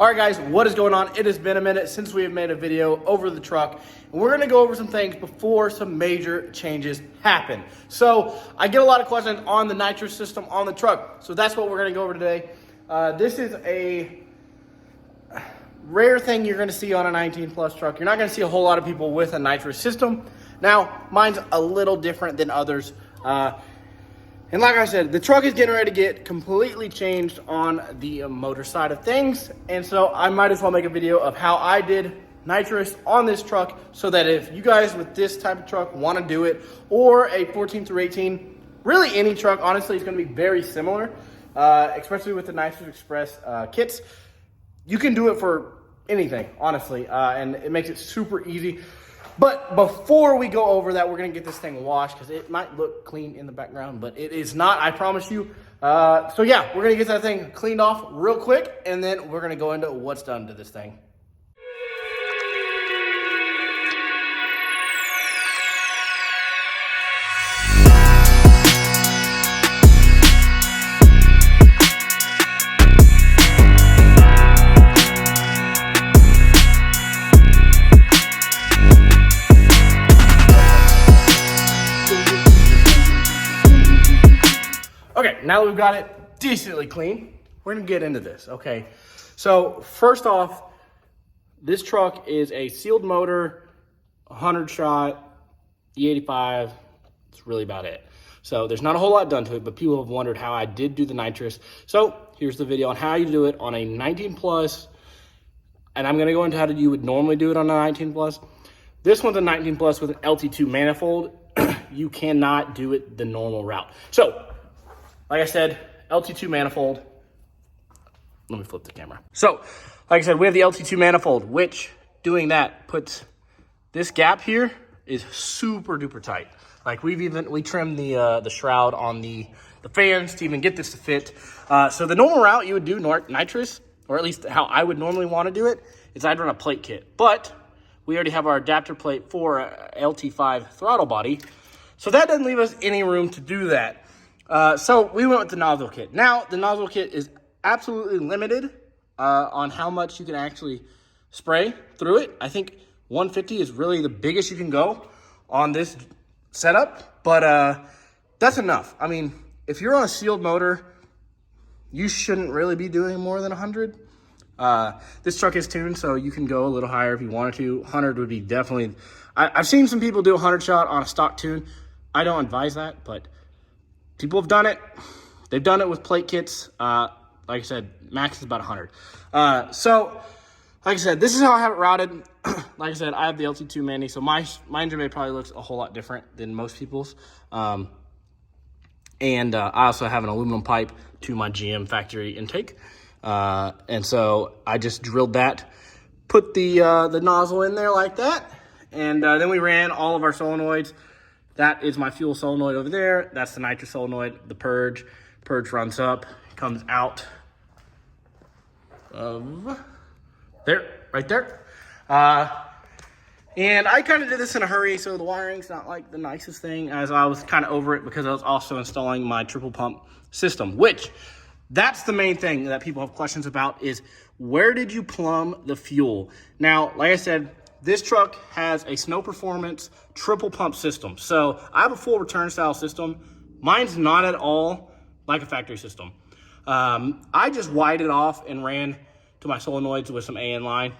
All right, guys, what is going on? It has been a minute since we have made a video over the truck, and we're gonna go over some things before some major changes happen. So I get a lot of questions on the nitrous system on the truck, so that's what we're gonna go over today. This is a rare thing you're gonna see on a 19 plus truck. You're not gonna see a whole lot of people with a nitrous system. Now, mine's a little different than others. And like I said, the truck is getting ready to get completely changed on the motor side of things. And so I might as well make a video of how I did nitrous on this truck so that if you guys with this type of truck want to do it, or a 14 through 18, really any truck, honestly, is going to be very similar, especially with the Nitrous Express kits. You can do it for anything, honestly, and it makes it super easy. But before we go over that, we're going to get this thing washed because it might look clean in the background, but it is not, I promise you. So yeah, we're going to get that thing cleaned off real quick, and then we're going to go into what's done to this thing. Okay, now that we've got it decently clean, we're gonna get into this, okay? So first off, this truck is a sealed motor, 100 shot, E85, that's really about it. So there's not a whole lot done to it, but people have wondered how I did do the nitrous. So here's the video on how you do it on a 19 plus, and I'm gonna go into how you would normally do it on a 19 plus. This one's a 19 plus with an LT2 manifold. You cannot do it the normal route. So, like I said, LT2 manifold. Let me flip the camera. So, like I said, we have the LT2 manifold, which doing that puts this gap here is super duper tight. Like we trimmed the shroud on the fans to even get this to fit. So the normal route you would do nitrous, or at least how I would normally want to do it, is I'd run a plate kit. But we already have our adapter plate for a LT5 throttle body. So that doesn't leave us any room to do that. So we went with the nozzle kit. Now, the nozzle kit is absolutely limited on how much you can actually spray through it. I think 150 is really the biggest you can go on this setup, but that's enough. I mean, if you're on a sealed motor, you shouldn't really be doing more than 100. This truck is tuned, so you can go a little higher if you wanted to. 100 would be definitely... I've seen some people do 100 shot on a stock tune. I don't advise that, but... people have done it. They've done it with plate kits. Like I said, max is about 100. So, like I said, this is how I have it routed. Like I said, I have the LT2 Mani, so my engine bay probably looks a whole lot different than most people's. And I also have an aluminum pipe to my GM factory intake. And so I just drilled that, put the nozzle in there like that, and then we ran all of our solenoids. That is my fuel solenoid over there. That's the nitrous solenoid, the purge. Purge runs up, comes out of there, right there. And I kind of did this in a hurry, so the wiring's not like the nicest thing, as I was kind of over it because I was also installing my triple pump system, which that's the main thing that people have questions about is where did you plumb the fuel? Now, like I said, this truck has a Snow Performance triple pump system. So I have a full return style system. Mine's not at all like a factory system. I just wired it off and ran to my solenoids with some AN line.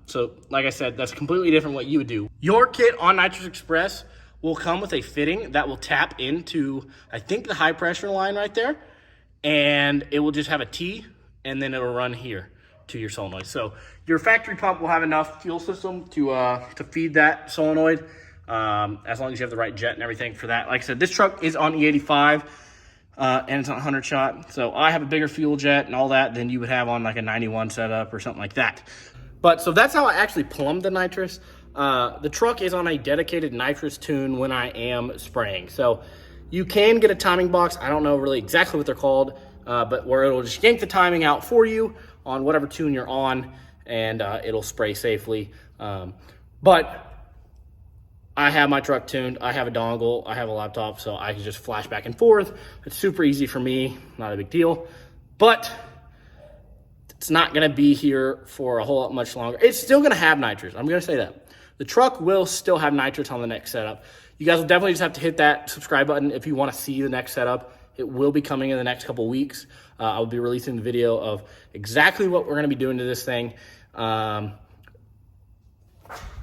So like I said, that's completely different what you would do. Your kit on Nitrous Express will come with a fitting that will tap into, I think, the high pressure line right there. And it will just have a T, and then it'll run here to your solenoid. So your factory pump will have enough fuel system to feed that solenoid, as long as you have the right jet and everything for that. Like I said, this truck is on E85, and it's on 100 shot. So I have a bigger fuel jet and all that than you would have on like a 91 setup or something like that. But so that's how I actually plumbed the nitrous. The truck is on a dedicated nitrous tune when I am spraying. So you can get a timing box. I don't know really exactly what they're called, but where it'll just yank the timing out for you on whatever tune you're on, and it'll spray safely. But I have my truck tuned. I have a dongle. I have a laptop, so I can just flash back and forth. It's super easy for me. Not a big deal. But It's not going to be here for a whole lot much longer. It's still going to have nitrous. I'm going to say that. The truck will still have nitrous on the next setup. You guys will definitely just have to hit that subscribe button if you want to see the next setup. It will be coming in the next couple weeks. I will be releasing the video of exactly what we're going to be doing to this thing.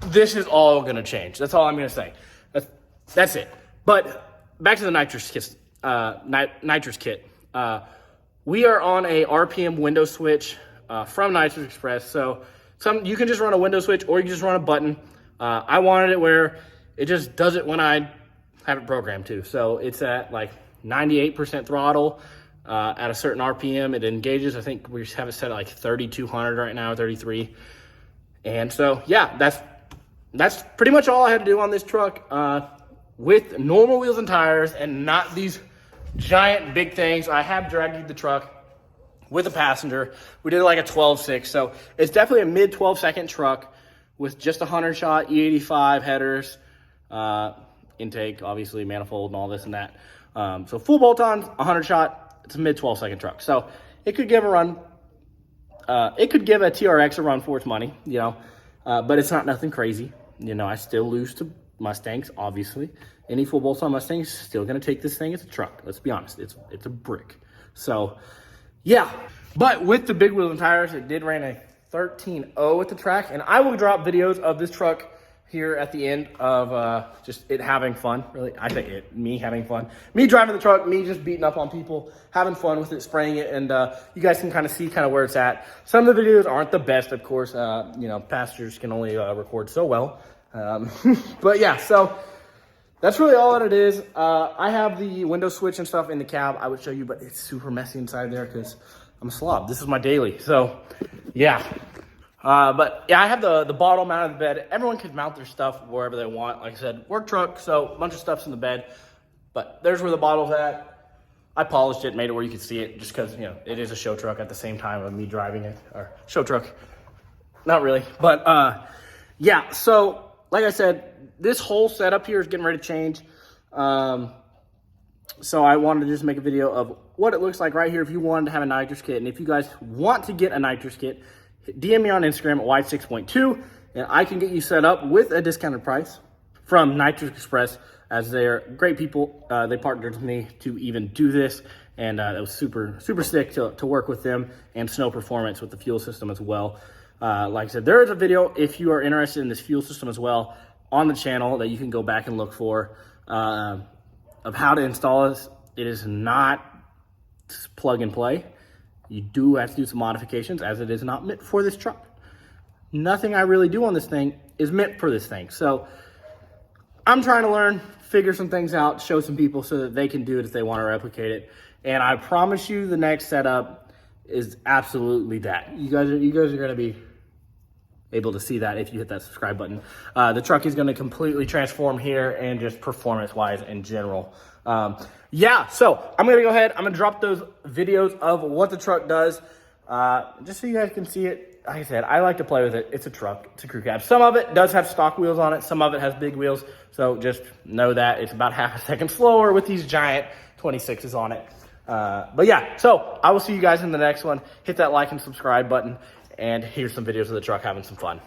This is all going to change. That's all I'm going to say. That's it. But back to the nitrous kit. We are on a RPM window switch from Nitrous Express. So you can just run a window switch or you can just run a button. I wanted it where it just does it when I have it programmed to. So it's at like 98% throttle at a certain RPM. It engages. I think we have it set at like 3,200 right now, 33. And so, yeah, that's pretty much all I had to do on this truck with normal wheels and tires and not these giant big things. I have dragged the truck with a passenger. We did like a 12.6. So it's definitely a mid 12-second truck with just 100 shot E85 headers, intake, obviously manifold and all this and that. So full bolt-ons, 100 shot, it's a mid 12-second truck. So it could give a run. It could give a TRX a run for its money, you know, but it's not nothing crazy. You know, I still lose to Mustangs, obviously. Any full bolt-on Mustang is still going to take this thing as a truck. Let's be honest, it's a brick. So, yeah. But with the big wheels and tires, it did run a 13.0 at the track, and I will drop videos of this truck here at the end of just it having fun. Really, I say me having fun. Me driving the truck, me just beating up on people, having fun with it, spraying it, and you guys can kind of see kind of where it's at. Some of the videos aren't the best, of course. You know, passengers can only record so well. But yeah, so that's really all that it is. I have the window switch and stuff in the cab. I would show you, but it's super messy inside there because I'm a slob. This is my daily. So yeah. But yeah, I have the bottle mounted in the bed. Everyone can mount their stuff wherever they want. Like I said, work truck, so a bunch of stuff's in the bed. But there's where the bottle's at. I polished it, made it where you could see it, just because, you know, it is a show truck at the same time of me driving it. Or show truck. Not really. But yeah, so like I said, this whole setup here is getting ready to change. So I wanted to just make a video of what it looks like right here if you wanted to have a nitrous kit. And if you guys want to get a nitrous kit, DM me on Instagram at Y6.2, and I can get you set up with a discounted price from Nitrous Express, as they're great people. They partnered with me to even do this, and it was super sick to work with them, and Snow Performance with the fuel system as well. Like I said, there is a video if you are interested in this fuel system as well on the channel that you can go back and look for of how to install this. It is not plug and play. You do have to do some modifications, as it is not meant for this truck. Nothing I really do on this thing is meant for this thing. So I'm trying to learn, figure some things out, show some people so that they can do it if they want to replicate it. And I promise you the next setup is absolutely that. You guys are going to be able to see that if you hit that subscribe button. The truck is going to completely transform here and just performance-wise in general. Yeah, so I'm going to go ahead. I'm going to drop those videos of what the truck does just so you guys can see it. Like I said, I like to play with it. It's a truck. It's a crew cab. Some of it does have stock wheels on it. Some of it has big wheels. So just know that it's about half a second slower with these giant 26s on it. But yeah, so I will see you guys in the next one. Hit that like and subscribe button. And here's some videos of the truck having some fun.